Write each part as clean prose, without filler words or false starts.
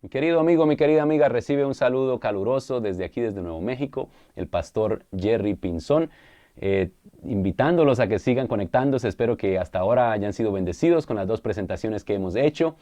Mi querido amigo, mi querida amiga, recibe un saludo caluroso desde aquí, desde Nuevo México, el pastor Jerry Pinzón, invitándolos a que sigan conectándose. Espero que hasta ahora hayan sido bendecidos con las dos presentaciones que hemos hecho.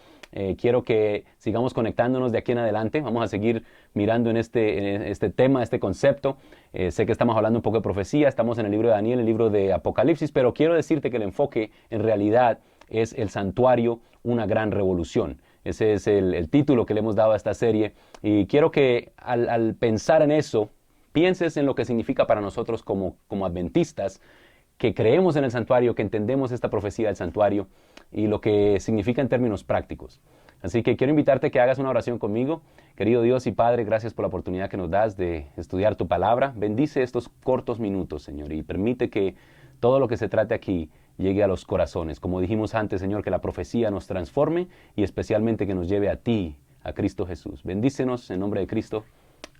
Quiero que sigamos conectándonos de aquí en adelante. Vamos a seguir mirando en este tema, este concepto. Sé que estamos hablando un poco de profecía, estamos en el libro de Daniel, el libro de Apocalipsis, pero quiero decirte que el enfoque en realidad es el santuario, una gran revolución. Ese es el título que le hemos dado a esta serie y quiero que al pensar en eso, pienses en lo que significa para nosotros como adventistas, que creemos en el santuario, que entendemos esta profecía del santuario y lo que significa en términos prácticos. Así que quiero invitarte a que hagas una oración conmigo. Querido Dios y Padre, gracias por la oportunidad que nos das de estudiar tu palabra. Bendice estos cortos minutos, Señor, y permite que todo lo que se trate aquí llegue a los corazones. Como dijimos antes, Señor, que la profecía nos transforme y especialmente que nos lleve a ti, a Cristo Jesús. Bendícenos en nombre de Cristo.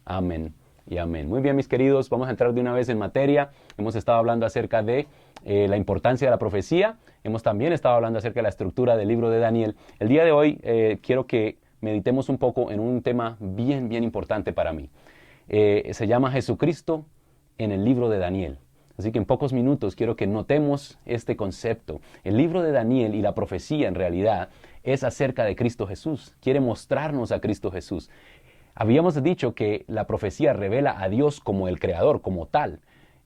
Amén y amén. Muy bien, mis queridos, vamos a entrar de una vez en materia. Hemos estado hablando acerca de la importancia de la profecía. Hemos también estado hablando acerca de la estructura del libro de Daniel. El día de hoy quiero que meditemos un poco en un tema bien importante para mí. Se llama Jesucristo en el libro de Daniel. Así que en pocos minutos quiero que notemos este concepto. El libro de Daniel y la profecía en realidad es acerca de Cristo Jesús. Quiere mostrarnos a Cristo Jesús. Habíamos dicho que la profecía revela a Dios como el creador, como tal.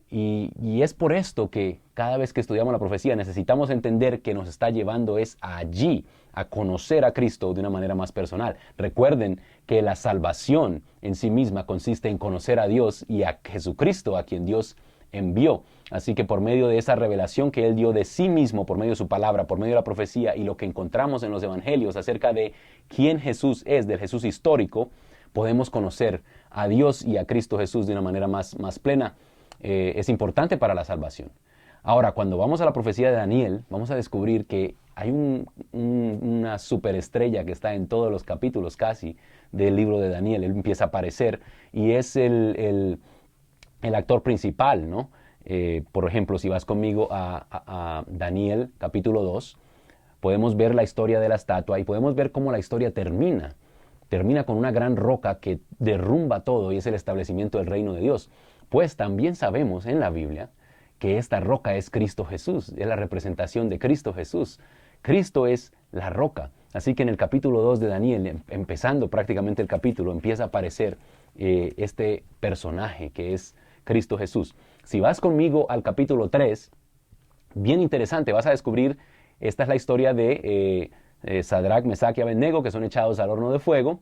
Y es por esto que cada vez que estudiamos la profecía necesitamos entender que nos está llevando es allí, a conocer a Cristo de una manera más personal. Recuerden que la salvación en sí misma consiste en conocer a Dios y a Jesucristo, a quien Dios envió. Así que por medio de esa revelación que Él dio de sí mismo, por medio de su palabra, por medio de la profecía y lo que encontramos en los evangelios acerca de quién Jesús es, del Jesús histórico, podemos conocer a Dios y a Cristo Jesús de una manera más plena. Es importante para la salvación. Ahora, cuando vamos a la profecía de Daniel, vamos a descubrir que hay una superestrella que está en todos los capítulos casi del libro de Daniel. Él empieza a aparecer y es el actor principal, ¿no? Por ejemplo, si vas conmigo a Daniel capítulo 2, podemos ver la historia de la estatua y podemos ver cómo la historia termina. Termina con una gran roca que derrumba todo y es el establecimiento del reino de Dios. Pues también sabemos en la Biblia que esta roca es Cristo Jesús, es la representación de Cristo Jesús. Cristo es la roca. Así que en el capítulo 2 de Daniel, empezando prácticamente el capítulo, empieza a aparecer este personaje que es Cristo Jesús. Si vas conmigo al capítulo 3, bien interesante, vas a descubrir, esta es la historia de Sadrach, Mesach y Abednego, que son echados al horno de fuego.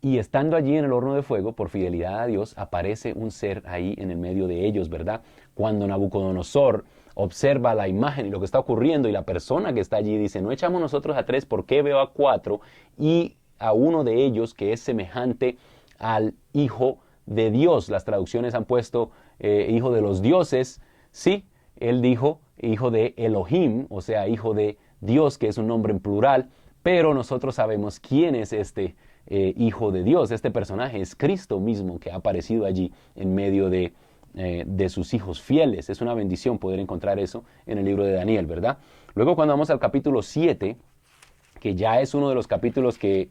Y estando allí en el horno de fuego, por fidelidad a Dios, aparece un ser ahí en el medio de ellos, ¿verdad? Cuando Nabucodonosor observa la imagen y lo que está ocurriendo y la persona que está allí dice, no echamos nosotros a 3, ¿por qué veo a 4? Y a uno de ellos que es semejante al Hijo de Dios. Las traducciones han puesto Hijo de los dioses. Sí, él dijo Hijo de Elohim, o sea, Hijo de Dios, que es un nombre en plural, pero nosotros sabemos quién es este Hijo de Dios. Este personaje es Cristo mismo que ha aparecido allí en medio de sus hijos fieles. Es una bendición poder encontrar eso en el libro de Daniel, ¿verdad? Luego cuando vamos al capítulo 7, que ya es uno de los capítulos que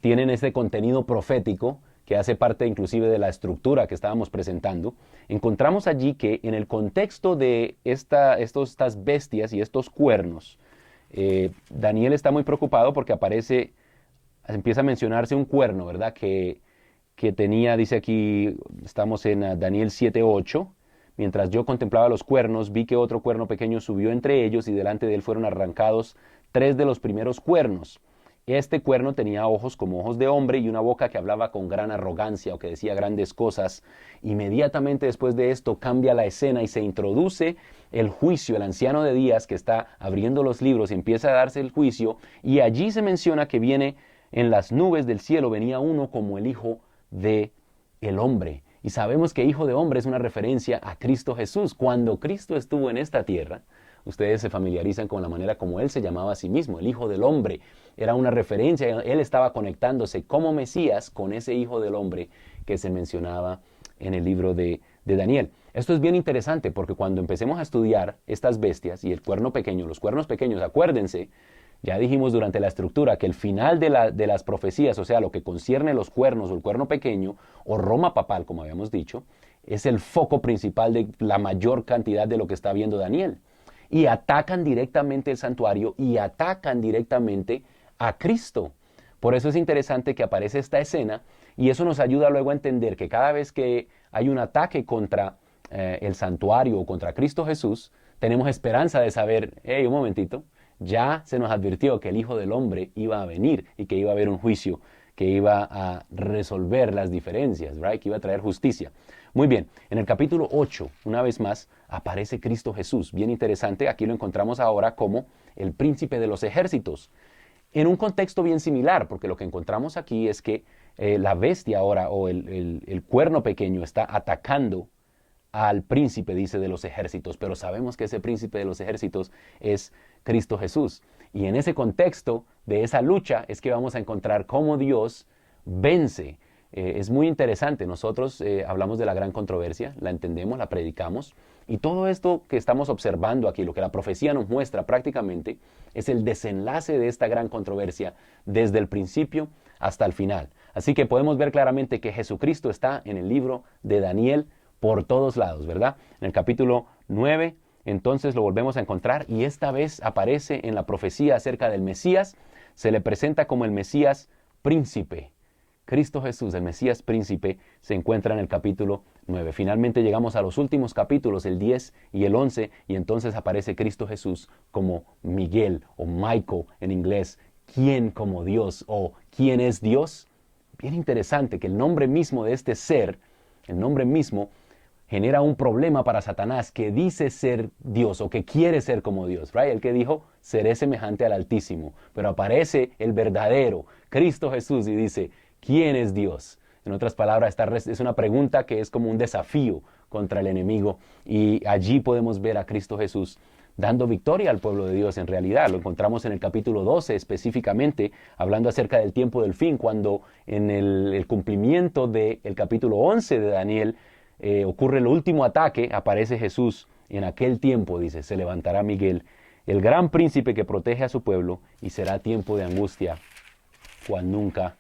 tienen este contenido profético, que hace parte inclusive de la estructura que estábamos presentando, encontramos allí que en el contexto de estas bestias y estos cuernos, Daniel está muy preocupado porque empieza a mencionarse un cuerno, ¿verdad? Que tenía, dice aquí, estamos en Daniel 7:8, mientras yo contemplaba los cuernos, vi que otro cuerno pequeño subió entre ellos y delante de él fueron arrancados 3 de los primeros cuernos. Este cuerno tenía ojos como ojos de hombre y una boca que hablaba con gran arrogancia o que decía grandes cosas. Inmediatamente después de esto cambia la escena y se introduce el juicio, el anciano de días que está abriendo los libros y empieza a darse el juicio, y allí se menciona que viene en las nubes del cielo, venía uno como el Hijo de el hombre. Y sabemos que Hijo de hombre es una referencia a Cristo Jesús. Cuando Cristo estuvo en esta tierra, ustedes se familiarizan con la manera como Él se llamaba a sí mismo, el Hijo del Hombre. Era una referencia, Él estaba conectándose como Mesías con ese Hijo del Hombre que se mencionaba en el libro de Daniel. Esto es bien interesante porque cuando empecemos a estudiar estas bestias y el cuerno pequeño, los cuernos pequeños, acuérdense Ya dijimos durante la estructura que el final de las profecías, o sea, lo que concierne los cuernos o el cuerno pequeño, o Roma papal, como habíamos dicho, es el foco principal de la mayor cantidad de lo que está viendo Daniel. Y atacan directamente el santuario y atacan directamente a Cristo. Por eso es interesante que aparece esta escena y eso nos ayuda luego a entender que cada vez que hay un ataque contra el santuario o contra Cristo Jesús, tenemos esperanza de saber, hey, un momentito, ya se nos advirtió que el Hijo del Hombre iba a venir y que iba a haber un juicio, que iba a resolver las diferencias, right? Que iba a traer justicia. Muy bien, en el capítulo 8, una vez más, aparece Cristo Jesús. Bien interesante, aquí lo encontramos ahora como el príncipe de los ejércitos. En un contexto bien similar, porque lo que encontramos aquí es que la bestia ahora, o el cuerno pequeño, está atacando al príncipe, dice, de los ejércitos, pero sabemos que ese príncipe de los ejércitos es Cristo Jesús. Y en ese contexto de esa lucha es que vamos a encontrar cómo Dios vence. Es muy interesante, nosotros hablamos de la gran controversia, la entendemos, la predicamos, y todo esto que estamos observando aquí, lo que la profecía nos muestra prácticamente, es el desenlace de esta gran controversia desde el principio hasta el final. Así que podemos ver claramente que Jesucristo está en el libro de Daniel por todos lados, ¿verdad? En el capítulo 9, entonces lo volvemos a encontrar y esta vez aparece en la profecía acerca del Mesías, se le presenta como el Mesías príncipe. Cristo Jesús, el Mesías príncipe, se encuentra en el capítulo 9. Finalmente llegamos a los últimos capítulos, el 10 y el 11, y entonces aparece Cristo Jesús como Miguel o Michael en inglés. ¿Quién como Dios o quién es Dios? Bien interesante que el nombre mismo de este ser, el nombre mismo, genera un problema para Satanás que dice ser Dios o que quiere ser como Dios, right? El que dijo, seré semejante al Altísimo. Pero aparece el verdadero, Cristo Jesús, y dice, ¿quién es Dios? En otras palabras, esta es una pregunta que es como un desafío contra el enemigo. Y allí podemos ver a Cristo Jesús dando victoria al pueblo de Dios en realidad. Lo encontramos en el capítulo 12 específicamente, hablando acerca del tiempo del fin, cuando en el cumplimiento del capítulo 11 de Daniel, ocurre el último ataque, aparece Jesús, y en aquel tiempo, dice, se levantará Miguel, el gran príncipe que protege a su pueblo, y será tiempo de angustia, cual nunca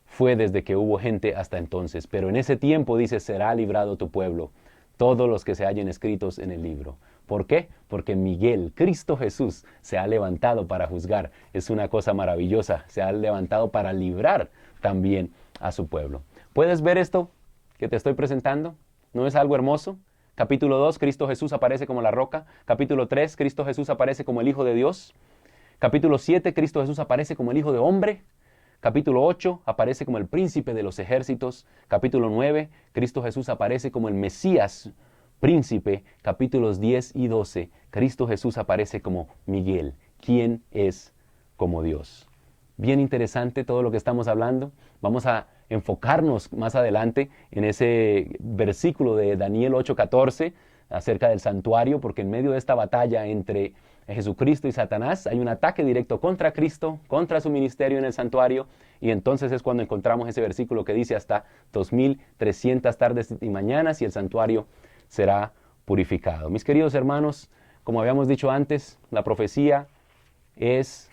fue desde que hubo gente hasta entonces. Pero en ese tiempo, dice, será librado tu pueblo, todos los que se hallen escritos en el libro. ¿Por qué? Porque Miguel, Cristo Jesús, se ha levantado para juzgar. Es una cosa maravillosa, se ha levantado para librar también a su pueblo. ¿Puedes ver esto que te estoy presentando? ¿No es algo hermoso? Capítulo 2, Cristo Jesús aparece como la roca. Capítulo 3, Cristo Jesús aparece como el Hijo de Dios. Capítulo 7, Cristo Jesús aparece como el Hijo de Hombre. Capítulo 8, aparece como el príncipe de los ejércitos. Capítulo 9, Cristo Jesús aparece como el Mesías príncipe. Capítulos 10 y 12, Cristo Jesús aparece como Miguel. ¿Quién es como Dios? Bien interesante todo lo que estamos hablando. Vamos a enfocarnos más adelante en ese versículo de Daniel 8:14 acerca del santuario, porque en medio de esta batalla entre Jesucristo y Satanás hay un ataque directo contra Cristo, contra su ministerio en el santuario, y entonces es cuando encontramos ese versículo que dice hasta 2300 tardes y mañanas y el santuario será purificado. Mis queridos hermanos, como habíamos dicho antes, la profecía es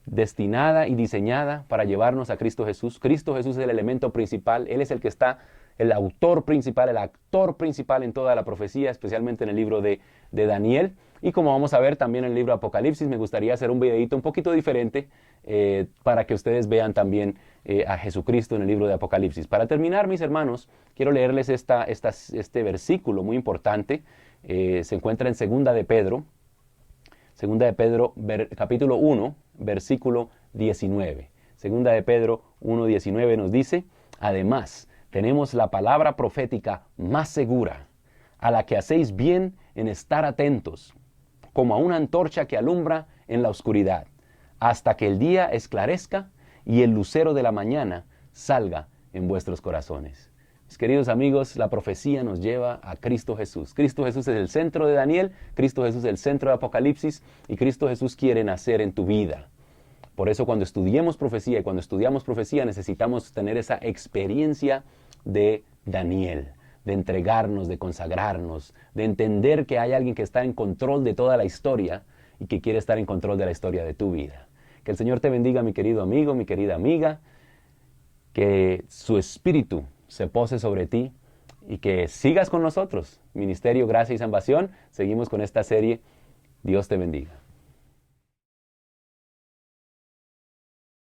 destinada y diseñada para llevarnos a Cristo Jesús. Cristo Jesús es el elemento principal, Él es el que está, el autor principal, el actor principal en toda la profecía, especialmente en el libro de Daniel. Y como vamos a ver también en el libro de Apocalipsis, me gustaría hacer un videito un poquito diferente para que ustedes vean también a Jesucristo en el libro de Apocalipsis. Para terminar, mis hermanos, quiero leerles este versículo muy importante. Se encuentra en Segunda de Pedro, capítulo 1, versículo 19. Segunda de Pedro 1:19 nos dice, además, tenemos la palabra profética más segura, a la que hacéis bien en estar atentos, como a una antorcha que alumbra en la oscuridad, hasta que el día esclarezca y el lucero de la mañana salga en vuestros corazones. Mis queridos amigos, la profecía nos lleva a Cristo Jesús. Cristo Jesús es el centro de Daniel, Cristo Jesús es el centro de Apocalipsis y Cristo Jesús quiere nacer en tu vida. Por eso cuando estudiemos profecía y cuando estudiamos profecía necesitamos tener esa experiencia de Daniel, de entregarnos, de consagrarnos, de entender que hay alguien que está en control de toda la historia y que quiere estar en control de la historia de tu vida. Que el Señor te bendiga, mi querido amigo, mi querida amiga. Que su espíritu se pose sobre ti y que sigas con nosotros. Ministerio Gracia y Salvación. Seguimos con esta serie. Dios te bendiga.